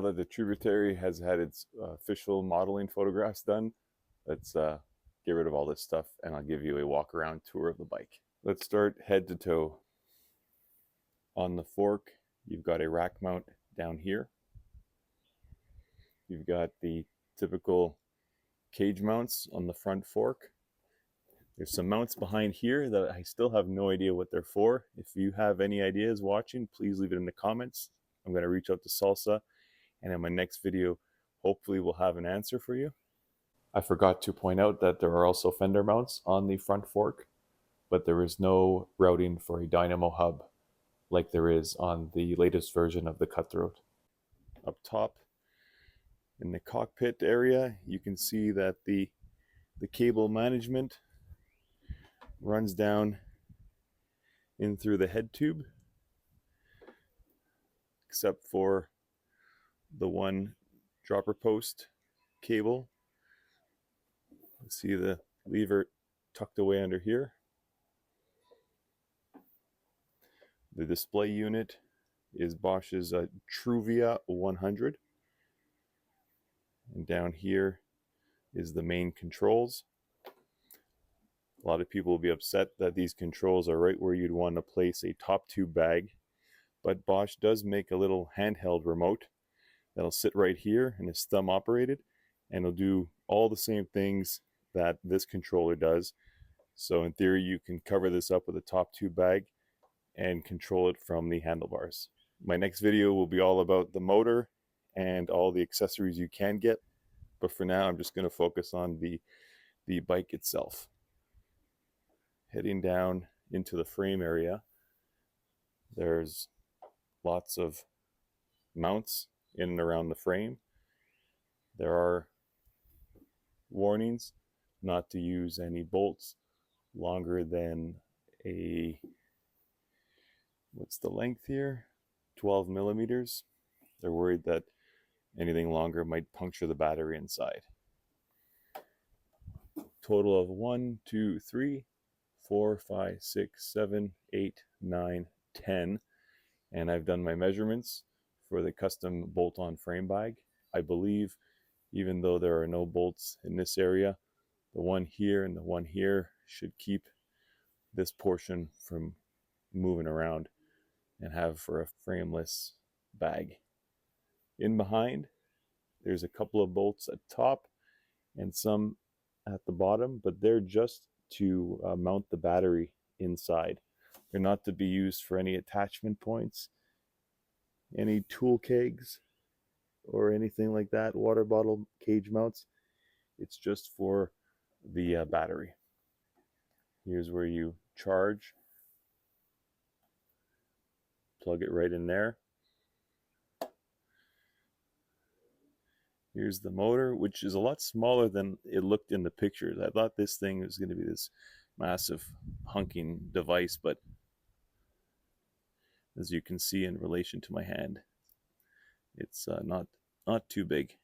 Now that the Tributary has had its official modeling photographs done, let's get rid of all this stuff and I'll give you a walk around tour of the bike. Let's start head to toe. On the fork, you've got a rack mount down here. You've got the typical cage mounts on the front fork. There's some mounts behind here that I still have no idea what they're for. If you have any ideas watching, please leave it in the comments. I'm going to reach out to Salsa, and in my next video, hopefully we'll have an answer for you. I forgot to point out that there are also fender mounts on the front fork, but there is no routing for a dynamo hub like there is on the latest version of the Cutthroat. Up top in the cockpit area, you can see that the cable management runs down in through the head tube, except for the one dropper post cable. You see the lever tucked away under here. The display unit is Bosch's Truvia 100. And down here is the main controls. A lot of people will be upset that these controls are right where you'd want to place a top tube bag, but Bosch does make a little handheld remote that'll sit right here and is thumb operated, and it'll do all the same things that this controller does. So in theory, you can cover this up with a top tube bag and control it from the handlebars. My next video will be all about the motor and all the accessories you can get, but for now I'm just going to focus on the bike itself. Heading down into the frame area, there's lots of mounts in and around the frame. There are warnings not to use any bolts longer than what's the length here? 12 millimeters. They're worried that anything longer might puncture the battery inside. Total of 1, 2, 3, 4, 5, 6, 7, 8, 9, 10. And I've done my measurements for the custom bolt-on frame bag. I believe, even though there are no bolts in this area, the one here and the one here should keep this portion from moving around and have for a frameless bag. In behind, there's a couple of bolts at top and some at the bottom, but they're just to mount the battery inside. They're not to be used for any attachment points, any tool kegs, or anything like that, water bottle cage mounts. It's just for the battery. Here's where you charge. Plug it right in there. Here's the motor, which is a lot smaller than it looked in the pictures. I thought this thing was going to be this massive hunking device, but as you can see in relation to my hand, it's not too big.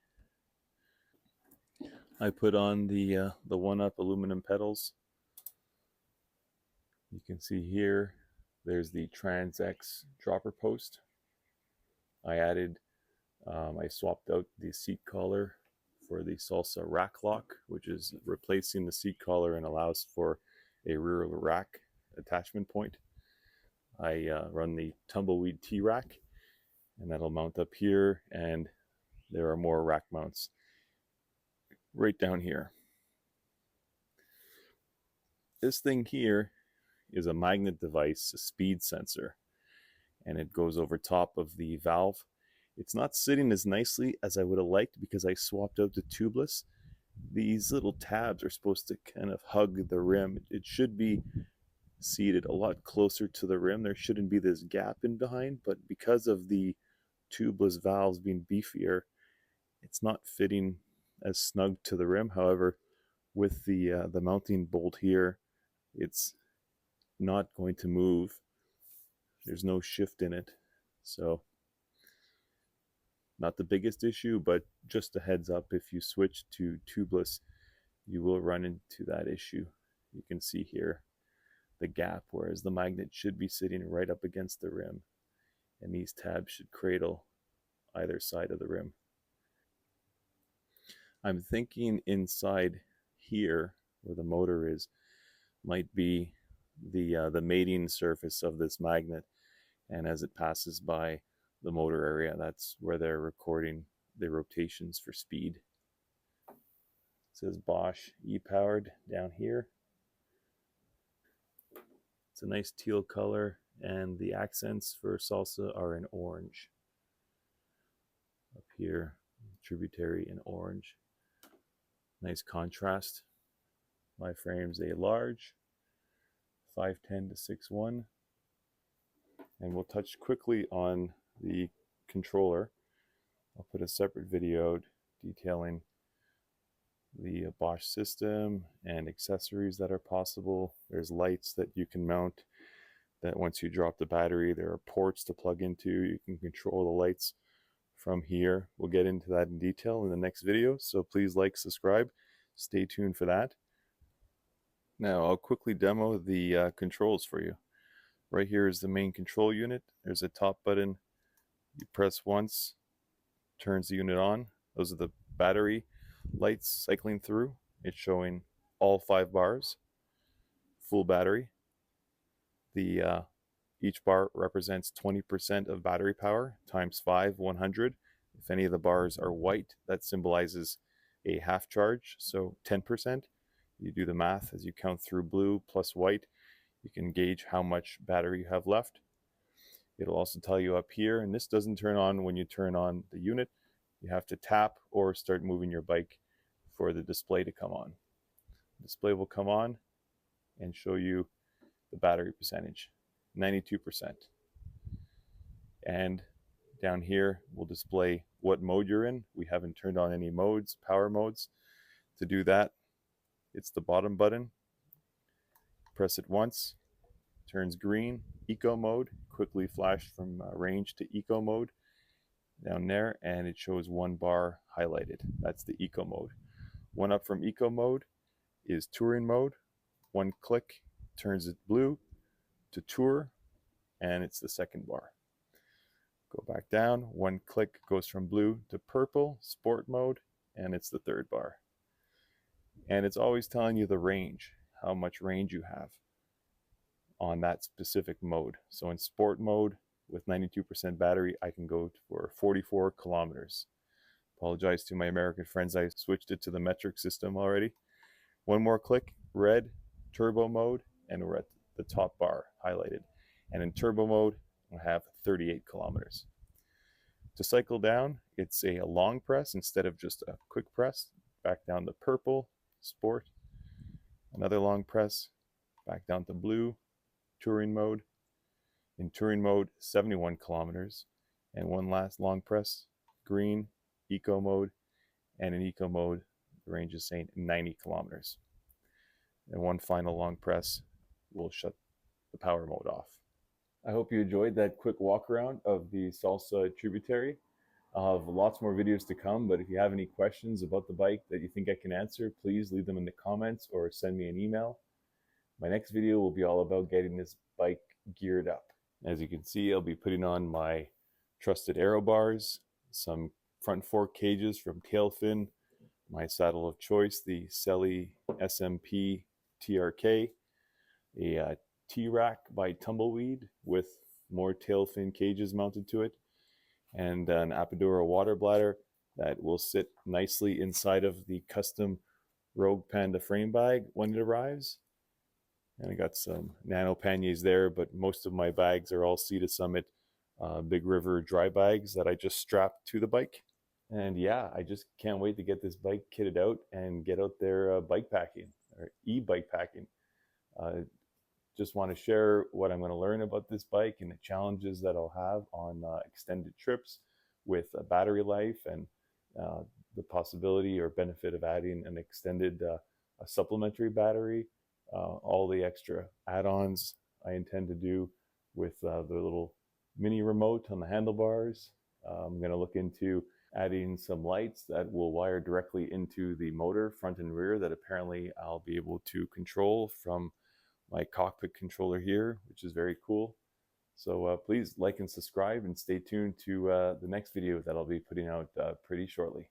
I put on the 1-up aluminum pedals. You can see here, there's the Trans-X dropper post. I swapped out the seat collar for the Salsa rack lock, which is replacing the seat collar and allows for a rear rack attachment point. I run the Tumbleweed T-Rack, and that'll mount up here, and there are more rack mounts right down here. This thing here is a magnet device, a speed sensor, and it goes over top of the valve. It's not sitting as nicely as I would have liked because I swapped out the tubeless. These little tabs are supposed to kind of hug the rim. It should be seated a lot closer to the rim. There shouldn't be this gap in behind, but because of the tubeless valves being beefier, it's not fitting as snug to the rim. However, with the mounting bolt here, it's not going to move. There's no shift in it, so not the biggest issue, but just a heads up, if you switch to tubeless, you will run into that issue. You can see here the gap, whereas the magnet should be sitting right up against the rim, and these tabs should cradle either side of the rim. I'm thinking inside here, where the motor is, might be the mating surface of this magnet, and as it passes by the motor area, that's where they're recording the rotations for speed. It says Bosch e-powered down here. It's a nice teal color, and the accents for Salsa are in orange. Up here, Tributary in orange. Nice contrast. My frame's a large, 5'10" to 6'1", and we'll touch quickly on the controller. I'll put a separate video out detailing the Bosch system and accessories that are possible. There's lights that you can mount that once you drop the battery, there are ports to plug into. You can control the lights from here. We'll get into that in detail in the next video, so please like, subscribe, stay tuned for that. Now I'll quickly demo the controls for you. Right here is the main control unit. There's a top button. You press once, turns the unit on. Those are the battery lights cycling through. It's showing all 5 bars, full battery. Each bar represents 20% of battery power times 5, 100. If any of the bars are white, that symbolizes a half charge, so 10%. You do the math as you count through blue plus white. You can gauge how much battery you have left. It'll also tell you up here, and this doesn't turn on when you turn on the unit. You have to tap or start moving your bike for the display to come on. The display will come on and show you the battery percentage, 92%. And down here will display what mode you're in. We haven't turned on any modes, power modes. To do that, it's the bottom button. Press it once, turns green, eco mode, quickly flash from range to eco mode down there, and it shows 1 bar highlighted. That's the eco mode. One up from eco mode is touring mode. 1 click turns it blue to tour, and it's the 2nd bar. Go back down, 1 click goes from blue to purple, sport mode, and it's the 3rd bar. And it's always telling you the range, how much range you have on that specific mode. So in sport mode with 92% battery, I can go for 44 kilometers. Apologize to my American friends, I switched it to the metric system already. 1 more click, red, turbo mode, and we're at the top bar highlighted. And in turbo mode, I have 38 kilometers. To cycle down, it's a long press instead of just a quick press. Back down to purple, sport, another long press, back down to blue, touring mode. In touring mode, 71 kilometers, and 1 last long press, green, eco mode, and in eco mode, the range is saying 90 kilometers. And 1 final long press will shut the power mode off. I hope you enjoyed that quick walk around of the Salsa Tributary. I'll have lots more videos to come, but if you have any questions about the bike that you think I can answer, please leave them in the comments or send me an email. My next video will be all about getting this bike geared up. As you can see, I'll be putting on my trusted aero bars, some front fork cages from Tailfin, my saddle of choice, the Selly SMP TRK, a T-Rack by Tumbleweed with more Tailfin cages mounted to it, and an Apodora water bladder that will sit nicely inside of the custom Rogue Panda frame bag when it arrives. And I got some nano panniers there, but most of my bags are all Sea to Summit Big River dry bags that I just strapped to the bike. And yeah, I just can't wait to get this bike kitted out and get out there bike packing or e-bike packing. Just want to share what I'm going to learn about this bike and the challenges that I'll have on extended trips with battery life and the possibility or benefit of adding an extended a supplementary battery, all the extra add-ons I intend to do with the little mini remote on the handlebars. I'm going to look into adding some lights that will wire directly into the motor front and rear that apparently I'll be able to control from my cockpit controller here, which is very cool. So please like and subscribe, and stay tuned to the next video that I'll be putting out pretty shortly.